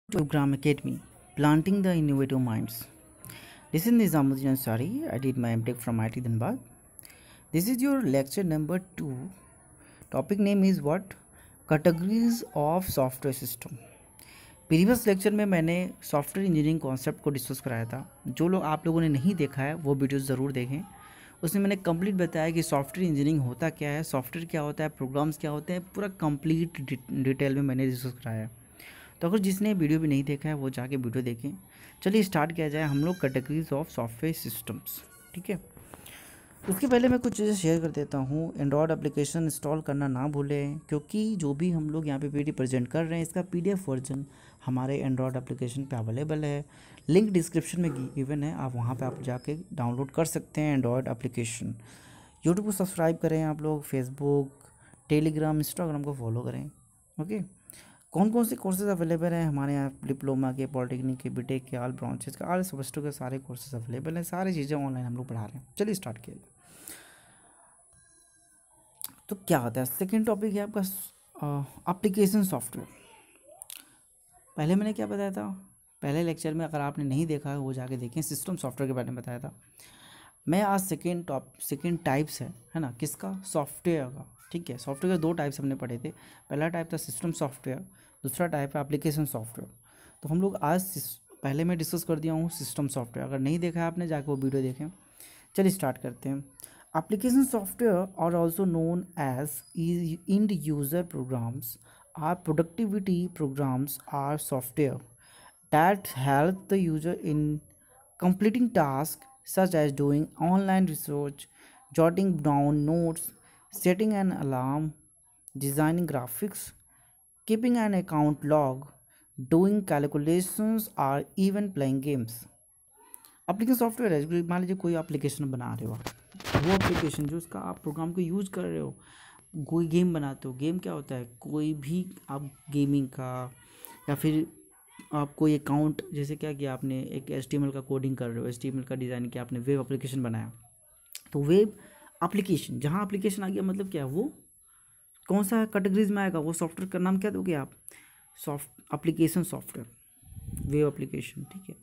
Program Academy, Planting the Innovative Minds. This is Nizamuddin Ansari. I did my MTech from IT Dhanbad. This is your lecture number 2. Topic name is what? Categories of Software System. Previous lecture में मैंने software engineering concept को discuss कराया था। जो लोग आप लोगों ने नहीं देखा है वो वीडियो ज़रूर देखें। उसमें मैंने कंप्लीट बताया कि सॉफ्टवेयर इंजीनियरिंग होता क्या है, सॉफ्टवेयर क्या होता है, प्रोग्राम्स क्या होते हैं, पूरा कंप्लीट डिटेल में मैंने डिस्कस कराया है। तो अगर जिसने वीडियो भी नहीं देखा है वो जाके वीडियो देखें। चलिए स्टार्ट किया जाए हम लोग कैटेगरीज ऑफ सॉफ्टवेयर सिस्टम्स। ठीक है, उसके पहले मैं कुछ चीज़ें शेयर कर देता हूँ। एंड्रॉयड एप्लीकेशन इंस्टॉल करना ना भूलें, क्योंकि जो भी हम लोग यहाँ पे पीडीएफ प्रेजेंट कर रहे हैं इसका पीडीएफ वर्जन हमारे एंड्रॉयड एप्लीकेशन पे अवेलेबल है। लिंक डिस्क्रिप्शन में गिवन है, आप वहाँ पे आप जाके डाउनलोड कर सकते हैं एंड्रॉयड एप्लीकेशन। यूट्यूब को सब्सक्राइब करें आप लोग, फेसबुक, टेलीग्राम, इंस्टाग्राम को फॉलो करें। ओके, कौन कौन से कोर्सेज अवेलेबल हैं हमारे यहाँ? डिप्लोमा के, पॉलिटेक्निक के, बीटेक के, ऑल ब्रांचेस के, ऑल सेमेस्टर के सारे कोर्सेज अवेलेबल हैं। सारी चीज़ें ऑनलाइन हम लोग पढ़ा रहे हैं। चलिए स्टार्ट किया जाए। तो क्या होता है, सेकेंड टॉपिक है आपका एप्लीकेशन सॉफ्टवेयर। पहले मैंने क्या बताया था, पहले लेक्चर में अगर आपने नहीं देखा वो जाके देखें, सिस्टम सॉफ्टवेयर के बारे में बताया था। मैं आज सेकेंड टाइप्स है ना किसका, सॉफ्टवेयर का। ठीक है, सॉफ्टवेयर के दो टाइप्स हमने पढ़े थे। पहला टाइप था सिस्टम सॉफ्टवेयर, दूसरा टाइप है एप्लीकेशन सॉफ्टवेयर। तो हम लोग आज पहले मैं डिस्कस कर दिया हूँ सिस्टम सॉफ्टवेयर। अगर नहीं देखा है आपने जाके वो वीडियो देखें। चलिए स्टार्ट करते हैं। Application software are also known as end user programs or productivity programs are software that help the user in completing tasks such as doing online research, jotting down notes, setting an alarm, designing graphics, keeping an account log, doing calculations or even playing games. Application software है, मान लीजिए कोई application बना रहे हो आप, वो application जो उसका आप प्रोग्राम को यूज़ कर रहे हो, कोई गेम बनाते हो। गेम क्या होता है, कोई भी आप गेमिंग का, या फिर आप कोई अकाउंट, जैसे क्या किया आपने, एक HTML का कोडिंग कर रहे हो, HTML का डिज़ाइन किया आपने, वेब एप्लीकेशन बनाया। तो वेब एप्लीकेशन, जहाँ एप्लीकेशन आ गया मतलब क्या है, वो कौन सा कैटेगरीज में आएगा, वो सॉफ्टवेयर का नाम क्या दोगे आप, एप्लीकेशन सॉफ्टवेयर, वेब एप्लीकेशन। ठीक है,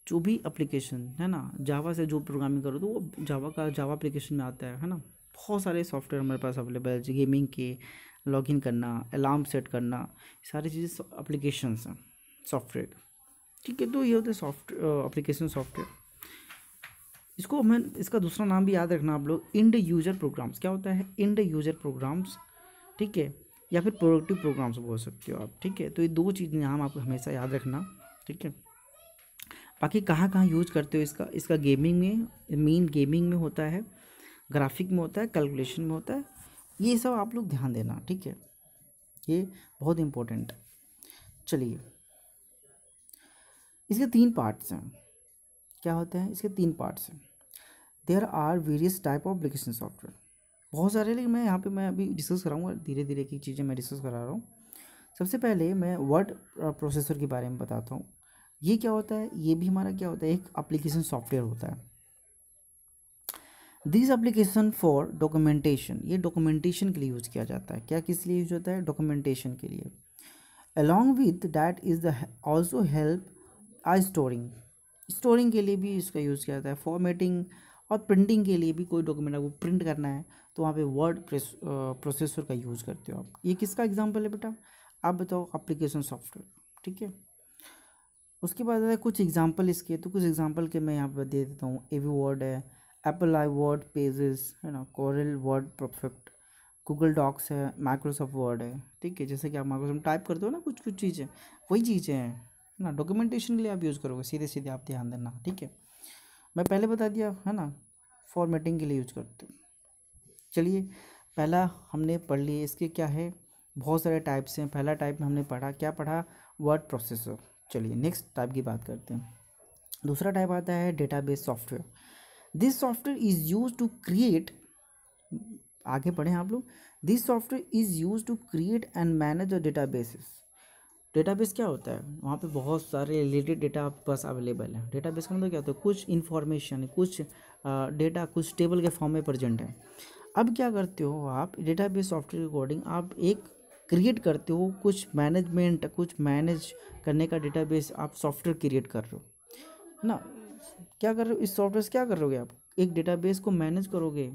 जो भी एप्लीकेशन है ना, जावा से जो प्रोग्रामिंग करो तो वो जावा एप्लीकेशन में आता है ना। बहुत सारे सॉफ्टवेयर हमारे पास अवेलेबल है, गेमिंग के, लॉगिन करना, अलार्म सेट करना, सारी चीज़ें एप्लीकेशंस हैं सॉफ्टवेयर। ठीक है, तो ये होते हैं सॉफ्टवेयर, एप्लीकेशन सॉफ्टवेयर। इसका दूसरा नाम भी याद रखना आप लोग, एंड यूजर प्रोग्राम्स। क्या होता है, एंड यूजर प्रोग्राम्स। ठीक है, या फिर प्रोडक्टिव प्रोग्राम्स बोल सकते हो आप। ठीक है, तो ये दो चीज़ नाम आपको हमेशा याद रखना। ठीक है, बाकी कहाँ कहाँ यूज करते हो इसका गेमिंग में, मेन गेमिंग में होता है, ग्राफिक में होता है, कैलकुलेशन में होता है। ये सब आप लोग ध्यान देना। ठीक है, ये बहुत इम्पोर्टेंट। चलिए, इसके 3 पार्ट्स हैं। क्या होते हैं इसके 3 पार्ट्स हैं। There are various type of application software, बहुत सारे, लेकिन मैं अभी डिस्कस कराऊंगा, धीरे धीरे की चीज़ें मैं डिस्कस करा रहा हूँ। सबसे पहले मैं वर्ड प्रोसेसर के बारे में बताता हूँ। ये क्या होता है, ये भी हमारा क्या होता है, एक एप्लीकेशन सॉफ्टवेयर होता है। दिस एप्लीकेशन फॉर डॉक्यूमेंटेशन, ये डॉक्यूमेंटेशन के लिए यूज़ किया जाता है। क्या किस लिए यूज होता है, डॉक्यूमेंटेशन के लिए। Along with that is the also help I storing के लिए भी इसका यूज़ किया जाता है। फॉर्मेटिंग और प्रिंटिंग के लिए भी, कोई डॉक्यूमेंट आपको प्रिंट करना है तो वहाँ पे वर्ड प्रोसेसर का यूज़ करते हो आप। ये किसका एग्जाम्पल है बेटा, आप बताओ, एप्लीकेशन सॉफ्टवेयर। ठीक है, उसके बाद है कुछ एग्जांपल इसके, तो कुछ एग्जांपल के मैं यहाँ पर दे देता हूँ। एवी वर्ड है, एप्पल आई वर्ड पेजेस है ना, Corel WordPerfect, Google Docs है, माइक्रोसॉफ्ट वर्ड है। ठीक है, जैसे कि आप माइक्रोसॉफ्ट टाइप करते हो ना, कुछ चीज़ें वही चीज़ें हैं ना, डॉक्यूमेंटेशन के लिए आप यूज़ करोगे, सीधे सीधे आप ध्यान देना। ठीक है, मैं पहले बता दिया है ना, फॉर्मेटिंग के लिए यूज करते हो। चलिए, पहला हमने पढ़ लिए, इसके क्या है, बहुत सारे टाइप्स हैं। पहला टाइप में हमने पढ़ा, क्या पढ़ा, वर्ड प्रोसेसर। चलिए नेक्स्ट टाइप की बात करते हैं। दूसरा टाइप आता है database software. This software is use to create, आगे पढ़ें आप लोग, this software is use to create and manage the databases. Database क्या होता है, वहाँ पे बहुत सारे रिलेटेड डेटा आपके पास अवेलेबल है। डेटाबेस का मतलब क्या होता है, कुछ इन्फॉर्मेशन, कुछ डेटा कुछ टेबल के फॉर्म में प्रेजेंट है। अब क्या करते हो आप, डेटाबेस सॉफ्टवेयर के अकॉर्डिंग आप एक क्रिएट करते हो, कुछ मैनेजमेंट, कुछ मैनेज करने का डेटाबेस आप सॉफ्टवेयर क्रिएट कर रहे हो, है ना। क्या कर रहे हो इस सॉफ्टवेयर से, क्या करोगे आप, एक डेटाबेस को मैनेज करोगे।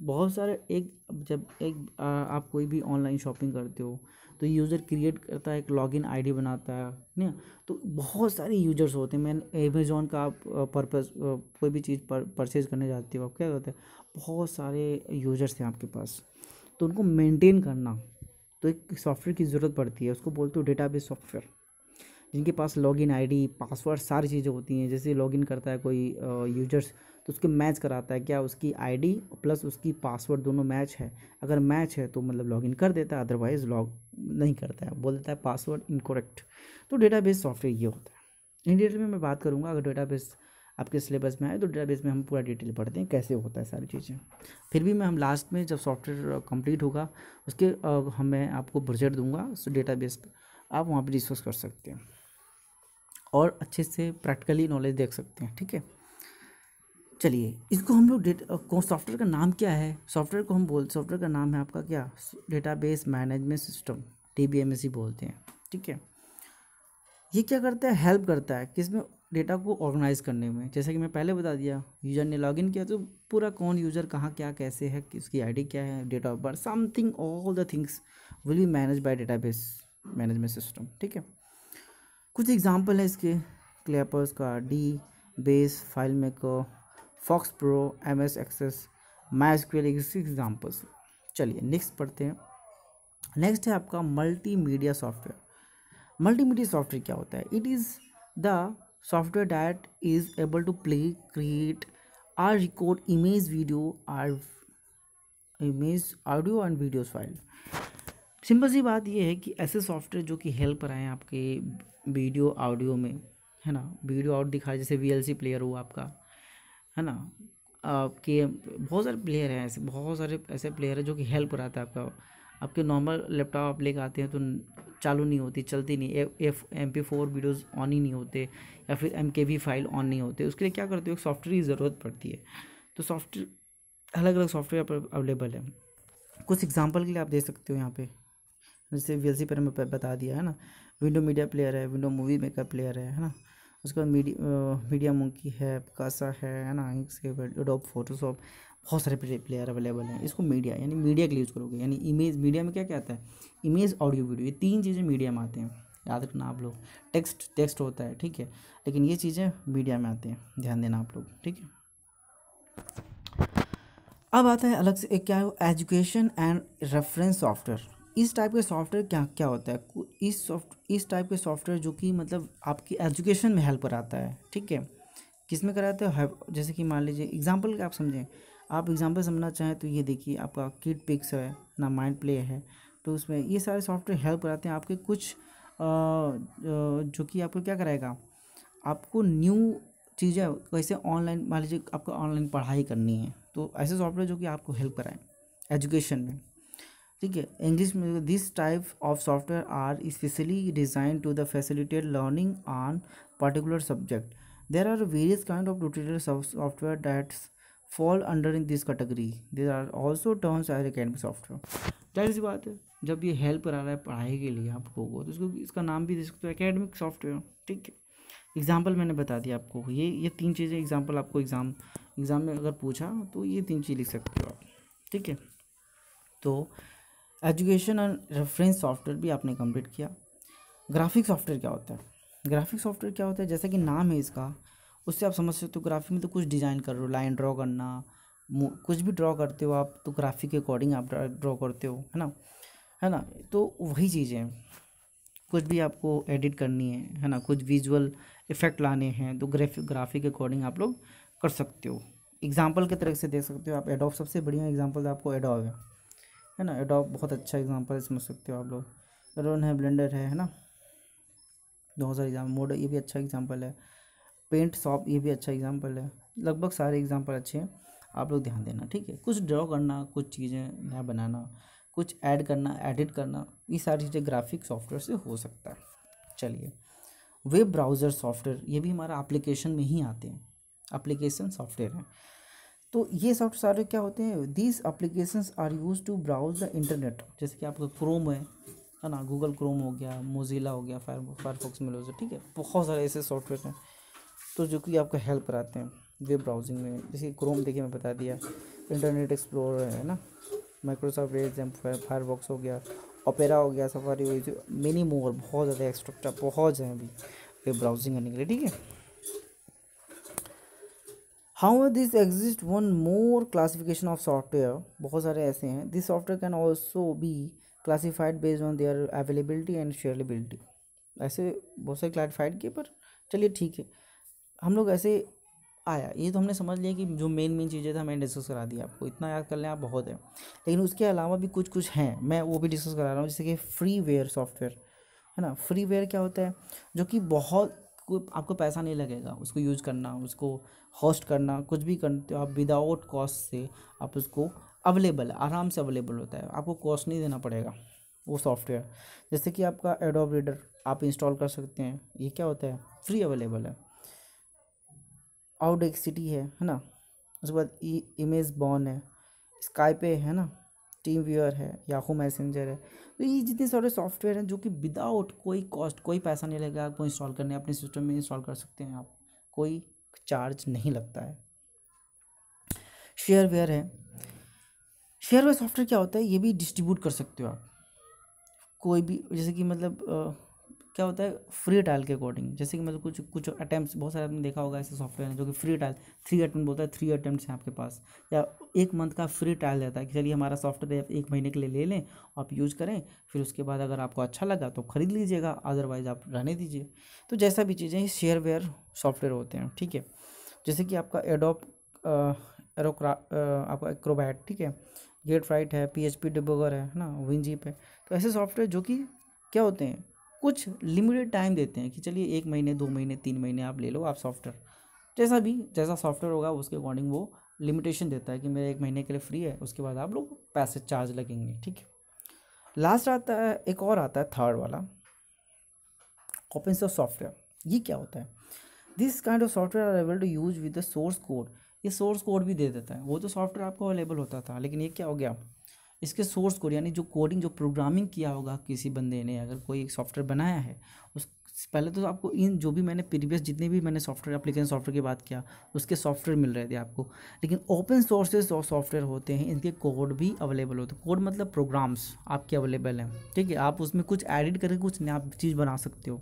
बहुत सारे एक जब एक आप कोई भी ऑनलाइन शॉपिंग करते हो तो यूज़र क्रिएट करता है, एक लॉगिन आईडी बनाता है ना। तो बहुत सारे यूजर्स होते हैं। मैं अमेज़ॉन का आप पर्पस कोई भी चीज़ परचेज़ करने जाते हो, आप क्या करते हैं, बहुत सारे यूजर्स हैं आपके पास, तो उनको मेंटेन करना, तो एक सॉफ्टवेयर की ज़रूरत पड़ती है, उसको बोलते हो डेटाबेस सॉफ्टवेयर। जिनके पास लॉगिन आईडी, पासवर्ड, सारी चीज़ें होती हैं। जैसे लॉगिन करता है कोई यूजर्स, तो उसके मैच कराता है, क्या उसकी आईडी प्लस उसकी पासवर्ड दोनों मैच है। अगर मैच है तो मतलब लॉगिन कर देता है, अदरवाइज़ लॉग नहीं करता है, बोल देता है पासवर्ड इनकरेक्ट। तो डेटाबेस सॉफ्टवेयर ये होता है। इन डिटेल में मैं बात करूँगा, अगर डेटाबेस आपके सिलेबस में आए तो डेटाबेस में हम पूरा डिटेल पढ़ते हैं कैसे होता है सारी चीज़ें। फिर भी हम लास्ट में जब सॉफ्टवेयर कंप्लीट होगा उसके मैं आपको प्रोजेक्ट दूंगा डेटाबेस पर, आप वहाँ पर डिस्कस कर सकते हैं और अच्छे से प्रैक्टिकली नॉलेज देख सकते हैं। ठीक है, चलिए इसको हम लोग सॉफ्टवेयर का नाम क्या है, सॉफ्टवेयर का नाम है आपका क्या, डेटाबेस मैनेजमेंट सिस्टम, DBMS ही बोलते हैं। ठीक है, ये क्या करता है, हेल्प करता है किसमें, डेटा को ऑर्गेनाइज करने में। जैसे कि मैं पहले बता दिया, यूज़र ने लॉगिन किया तो पूरा कौन यूज़र कहाँ क्या कैसे है, किसकी आईडी क्या है, date of birth, something all the things will be manage by database management system. ठीक है, कुछ एग्जांपल है इसके, क्लैपर्स का dBase, FileMaker, FoxPro, MS Access, MySQL, examples. चलिए नेक्स्ट पढ़ते हैं। नेक्स्ट है आपका मल्टीमीडिया सॉफ्टवेयर। मल्टीमीडिया सॉफ्टवेयर क्या होता है, it is the software that is able to play, create or record image, video or image, audio and videos file. Simple सी बात ये है कि ऐसे सॉफ्टवेयर जो कि हेल्प कराएं आपके वीडियो ऑडियो में, है ना, वीडियो आउट दिखाए, जैसे VLC प्लेयर हुआ आपका, है ना, आपके बहुत सारे प्लेयर हैं ऐसे, बहुत सारे ऐसे प्लेयर हैं जो कि हेल्प कराता है आपका। आपके नॉर्मल लैपटॉप आप लेकर आते हैं तो चालू नहीं होती, चलती नहीं, MP4 वीडियोस ऑन ही नहीं होते, या फिर MKV फाइल ऑन नहीं होते। उसके लिए क्या करते हो, एक सॉफ्टवेयर की ज़रूरत पड़ती है। तो सॉफ्टवेयर अलग अलग सॉफ्टवेयर पर अवेलेबल है। कुछ एग्जांपल के लिए आप दे सकते हो यहाँ पे, जैसे VLC पर मैं बता दिया है ना, विंडो मीडिया प्लेयर है, विंडो मूवी मेकर प्लेयर है ना, उसके बाद मीडिया मोंकी है, कासा है ना, इसके बाद एडोब फोटोशॉप, बहुत सारे प्लेयर अवेलेबल हैं। इसको मीडिया यानी मीडिया के लिए यूज़ करोगे, यानी इमेज, मीडिया में क्या क्या आता है, इमेज, ऑडियो, वीडियो, ये तीन चीज़ें मीडिया में आते हैं, याद रखना आप लोग। टेक्स्ट होता है, ठीक है, लेकिन ये चीज़ें मीडिया में आती हैं, ध्यान देना आप लोग। ठीक है, अब आता है अलग से एक, क्या है, एजुकेशन एंड रेफरेंस सॉफ्टवेयर। इस टाइप के सॉफ्टवेयर क्या क्या होता है, इस टाइप के सॉफ्टवेयर जो कि मतलब आपकी एजुकेशन में हेल्प कराता है। ठीक है, किस में कराता है, जैसे कि मान लीजिए एग्जांपल आप समझें, आप एग्जांपल समझना चाहें तो ये देखिए, आपका किड पिक्स है ना, माइंड प्ले है, तो उसमें ये सारे सॉफ्टवेयर हेल्प कराते हैं आपके कुछ जो कि आपको क्या कराएगा, आपको न्यू चीज़ें कैसे ऑनलाइन, मान लीजिए आपको ऑनलाइन पढ़ाई करनी है, तो ऐसे सॉफ्टवेयर जो कि आपको हेल्प कराएं एजुकेशन में। ठीक है, इंग्लिश में this type of software are specially design to the facilitate learning on particular subject. There are various kind of tutorial software that's fall under in this category, there are also terms as academic software. जाहिर सी बात है, जब ये help करा रहा है पढ़ाई के लिए आपको तो इसको इसका नाम भी दे सकते हो एकेडमिक सॉफ्टवेयर। ठीक है, एग्जाम्पल मैंने बता दिया आपको, ये तीन चीज़ें एग्जाम्पल आपको एग्ज़ाम में अगर पूछा तो ये तीन चीज़ लिख सकते हो आप। ठीक है, तो एजुकेशन एंड रेफरेंस सॉफ्टवेयर भी आपने कंप्लीट किया। ग्राफिक सॉफ्टवेयर क्या होता है, ग्राफिक सॉफ्टवेयर क्या होता है, जैसा कि नाम है इसका, उससे आप समझ सकते हो ग्राफिक में तो कुछ डिज़ाइन कर रहे हो, लाइन ड्रॉ करना, कुछ भी ड्रॉ करते हो आप तो ग्राफिक के अकॉर्डिंग आप ड्रॉ करते हो, है ना, तो वही चीज़ें हैं। कुछ भी आपको एडिट करनी है ना, कुछ विजुअल इफेक्ट लाने हैं तो ग्राफिक के अकॉर्डिंग आप लोग कर सकते हो। एग्जाम्पल के तरह से देख सकते हो आप, एडोब सबसे बढ़िया एग्जाम्पल आपको एडोब है ना, एडोब बहुत अच्छा एग्जाम्पल समझ सकते हो आप लोग। रोन है, ब्लेंडर है ना, बहुत सारे एग्जाम्पल, मोड ये भी अच्छा एग्जाम्पल है, पेंट शॉप ये भी अच्छा एग्जाम्पल है, लगभग सारे एग्जाम्पल अच्छे हैं, आप लोग ध्यान देना। ठीक है, कुछ ड्रॉ करना, कुछ चीज़ें नया बनाना, कुछ ऐड करना, एडिट करना, ये सारी चीज़ें ग्राफिक सॉफ्टवेयर से हो सकता है। चलिए, वेब ब्राउज़र सॉफ्टवेयर, ये भी हमारा एप्लीकेशन में ही आते हैं, एप्लीकेशन सॉफ्टवेयर है। तो ये सॉफ्टवेयर सारे क्या होते हैं, these applications are use to browse the internet. जैसे कि आपका क्रोम है ना, गूगल क्रोम हो गया, मोजिला हो गया, फायरफॉक्स ब्राउज़र, ठीक है, बहुत सारे ऐसे सॉफ्टवेयर हैं तो जो कि आपका हेल्प कराते हैं वेब ब्राउजिंग में। जैसे क्रोम देखिए मैं बता दिया, इंटरनेट एक्सप्लोरर है ना, माइक्रोसॉफ्ट एज, फायरफॉक्स हो गया, ओपेरा हो गया, सफारी हो गई, मिनी मोर, बहुत ज़्यादा एक्स्ट्रा बहुत हैं अभी वेब ब्राउजिंग करने के लिए, ठीक है। How this exist one more classification of software, बहुत सारे ऐसे हैं। This software can also be classified based on their availability and shareability. ऐसे बहुत सारे क्लासिफाइड किए, पर चलिए ठीक है, हम लोग ऐसे आया, ये तो हमने समझ लिया कि जो मेन चीज़ें था मैंने डिस्कस करा दिया आपको, इतना याद कर लें आप बहुत है। लेकिन उसके अलावा भी कुछ हैं, मैं वो भी डिस्कस करा रहा हूँ। जैसे कि फ्रीवेयर सॉफ्टवेयर है ना, फ्रीवेयर क्या होता है, जो कि बहुत आपको पैसा नहीं लगेगा उसको यूज़ करना, उसको होस्ट करना, कुछ भी करते हो आप विदाउट कॉस्ट से आप उसको अवेलेबल आराम से अवेलेबल होता है, आपको कॉस्ट नहीं देना पड़ेगा वो सॉफ्टवेयर। जैसे कि आपका एडोब रीडर आप इंस्टॉल कर सकते हैं, ये क्या होता है, फ्री अवेलेबल है। आउडेक्सिटी है ना, उसके बाद इमेज बॉर्न है, स्काइपे है ना, टीम व्यूअर है, याहू मैसेंजर है। तो ये जितने सारे सॉफ्टवेयर हैं जो कि विदाउट कोई कॉस्ट, कोई पैसा नहीं लगेगा आपको इंस्टॉल करने, अपने सिस्टम में इंस्टॉल कर सकते हैं आप, कोई चार्ज नहीं लगता है। शेयरवेयर है, शेयरवेयर सॉफ्टवेयर क्या होता है, ये भी डिस्ट्रीब्यूट कर सकते हो आप कोई भी, जैसे कि मतलब क्या होता है फ्री ट्रायल के अकॉर्डिंग। जैसे कि मतलब कुछ अटैम्प्ट, बहुत सारे आपने देखा होगा ऐसे सॉफ्टवेयर हैं जो कि फ्री ट्रायल, 3 अटैम्प्ट बोलता है, 3 अटैम्प्ट्स हैं आपके पास, या 1 मंथ का फ्री ट्रायल देता है कि चलिए हमारा सॉफ्टवेयर 1 महीने के लिए ले लें, आप यूज़ करें, फिर उसके बाद अगर आपको अच्छा लगा तो ख़रीद लीजिएगा, अदरवाइज़ आप रहने दीजिए। तो जैसा भी चीज़ें शेयरवेयर सॉफ्टवेयर होते हैं, ठीक है। जैसे कि आपका एडोब आपका एक्रोबैट, ठीक है, गेट राइट है, PHP डिबगर है ना, विनजीप है। तो ऐसे सॉफ्टवेयर जो कि क्या होते हैं, कुछ लिमिटेड टाइम देते हैं कि चलिए 1 महीने, 2 महीने, 3 महीने आप ले लो आप सॉफ्टवेयर, जैसा सॉफ्टवेयर होगा उसके अकॉर्डिंग वो लिमिटेशन देता है कि मेरे 1 महीने के लिए फ्री है, उसके बाद आप लोग पैसे चार्ज लगेंगे, ठीक है। लास्ट आता है, एक और आता है थर्ड वाला, ओपन सोर्स सॉफ्टवेयर। ये क्या होता है, this kind of software are able to use with the source code. ये सोर्स कोड भी दे देता है, वो तो सॉफ्टवेयर आपको अवेलेबल होता था, लेकिन ये क्या हो गया, इसके सोर्स कोड यानी जो कोडिंग, जो प्रोग्रामिंग किया होगा किसी बंदे ने, अगर कोई एक सॉफ्टवेयर बनाया है, उस पहले तो आपको इन जो भी मैंने प्रीवियस जितने भी मैंने सॉफ्टवेयर एप्लीकेशन सॉफ्टवेयर की बात किया उसके सॉफ्टवेयर मिल रहे थे आपको, लेकिन ओपन सोर्सेज सॉफ्टवेयर होते हैं, इनके कोड भी अवेलेबल होते हैं। कोड मतलब प्रोग्राम्स आपके अवेलेबल हैं, ठीक है, आप उसमें कुछ एडिट करके कुछ नया चीज़ बना सकते हो,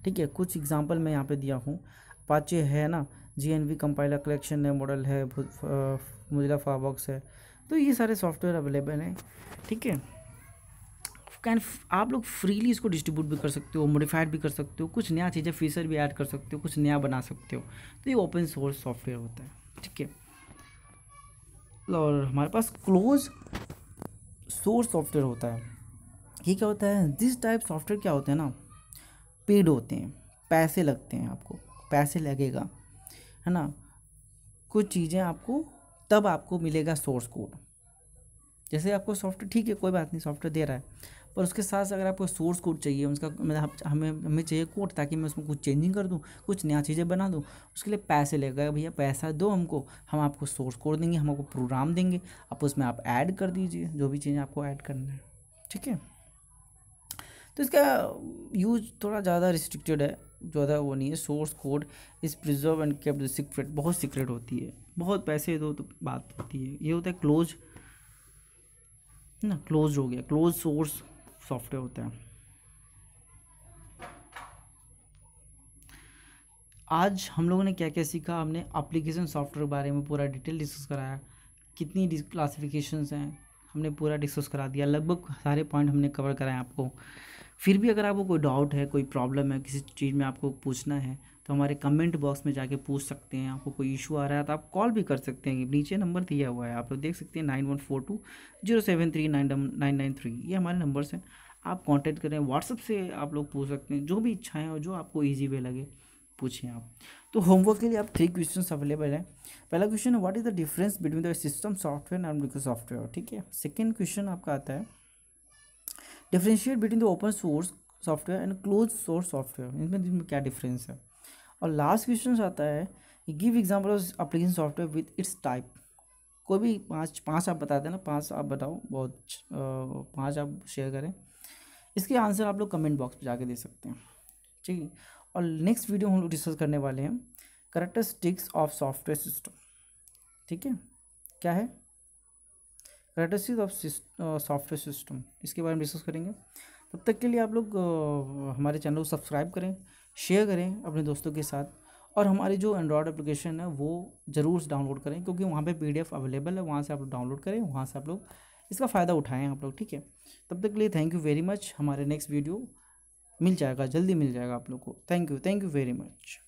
ठीक है। कुछ एग्जांपल मैं यहाँ पे दिया हूँ, अपाचे है ना, GNV कंपाइलर, कलेक्शन है, मॉडल है, मोजिला फायरफॉक्स है। तो ये सारे सॉफ्टवेयर अवेलेबल हैं, ठीक है। कैन आप लोग फ्रीली इसको डिस्ट्रीब्यूट भी कर सकते हो, मॉडिफाइड भी कर सकते हो, कुछ नया चीज़ें फीचर भी ऐड कर सकते हो, कुछ नया बना सकते हो। तो ये ओपन सोर्स सॉफ्टवेयर होता है, ठीक है। और हमारे पास क्लोज सोर्स सॉफ्टवेयर होता है। ये क्या होता है, दिस टाइप सॉफ्टवेयर क्या होते हैं ना, पेड होते हैं, पैसे लगते हैं, आपको पैसे लगेगा, है ना। कुछ चीज़ें आपको तब आपको मिलेगा सोर्स कोड। जैसे आपको सॉफ्टवेयर, ठीक है कोई बात नहीं, सॉफ्टवेयर दे रहा है, पर उसके साथ अगर आपको सोर्स कोड चाहिए उसका, मतलब हमें चाहिए कोड, ताकि मैं उसमें कुछ चेंजिंग कर दूँ, कुछ नया चीज़ें बना दूँ, उसके लिए पैसे लगेगा। भैया पैसा दो हमको, हम आपको सोर्स कोड देंगे, हम आपको प्रोग्राम देंगे, आप उसमें आप ऐड कर दीजिए जो भी चीज़ें आपको ऐड करना है, ठीक है। तो इसका यूज थोड़ा ज़्यादा रिस्ट्रिक्टेड है, ज़्यादा वो नहीं है। Source code is preserve and kept secret, बहुत सीक्रेट होती है, बहुत पैसे दो तो बात होती है। ये होता है क्लोज ना, क्लोज हो गया, क्लोज सोर्स सॉफ्टवेयर होता है। आज हम लोगों ने क्या क्या सीखा, हमने एप्लीकेशन सॉफ्टवेयर के बारे में पूरा डिटेल डिस्कस कराया, कितनी क्लासिफिकेशंस हैं हमने पूरा डिस्कस करा दिया, लगभग सारे पॉइंट हमने कवर कराए आपको। फिर भी अगर आपको कोई डाउट है, कोई प्रॉब्लम है, किसी चीज़ में आपको पूछना है, तो हमारे कमेंट बॉक्स में जाके पूछ सकते हैं। आपको कोई इशू आ रहा है तो आप कॉल भी कर सकते हैं, नीचे नंबर दिया हुआ है, आप लोग देख सकते हैं, 9142073993, ये हमारे नंबर्स हैं। आप कांटेक्ट करें, व्हाट्सएप से आप लोग पूछ सकते हैं, जो भी इच्छाएं हो, जो आपको ईजी वे लगे पूछें आप। तो होमवर्क के लिए आप 3 क्वेश्चंस अवेलेबल हैं। पहला क्वेश्चन है, what is the difference between the system software and application software, ठीक है। सेकेंड क्वेश्चन आपका आता है, differentiate between the open source software and close source software, इनमें क्या डिफरेंस है। और लास्ट क्वेश्चन आता है, give example of application software with its type, कोई भी पाँच आप बता देना, 5 आप बताओ, बहुत 5 आप शेयर करें। इसके आंसर आप लोग कमेंट बॉक्स में जाके दे सकते हैं, ठीक है। और नेक्स्ट वीडियो हम लोग डिस्कस करने वाले हैं कैरेक्टरिस्टिक्स ऑफ सॉफ्टवेयर सिस्टम, ठीक है। क्या है कैरेक्टरिस्टिक्स ऑफ सॉफ्टवेयर सिस्टम, इसके बारे में डिस्कस करेंगे। तब तक के लिए आप लोग हमारे चैनल को सब्सक्राइब करें, शेयर करें अपने दोस्तों के साथ, और हमारी जो एंड्रॉयड एप्लीकेशन है वो ज़रूर डाउनलोड करें, क्योंकि वहाँ पे PDF अवेलेबल है, वहाँ से आप लोग डाउनलोड करें, वहाँ से आप लोग इसका फ़ायदा उठाएं आप लोग, ठीक है। तब तक के लिए थैंक यू वेरी मच। हमारे नेक्स्ट वीडियो मिल जाएगा, जल्दी मिल जाएगा आप लोग को। Thank you very much.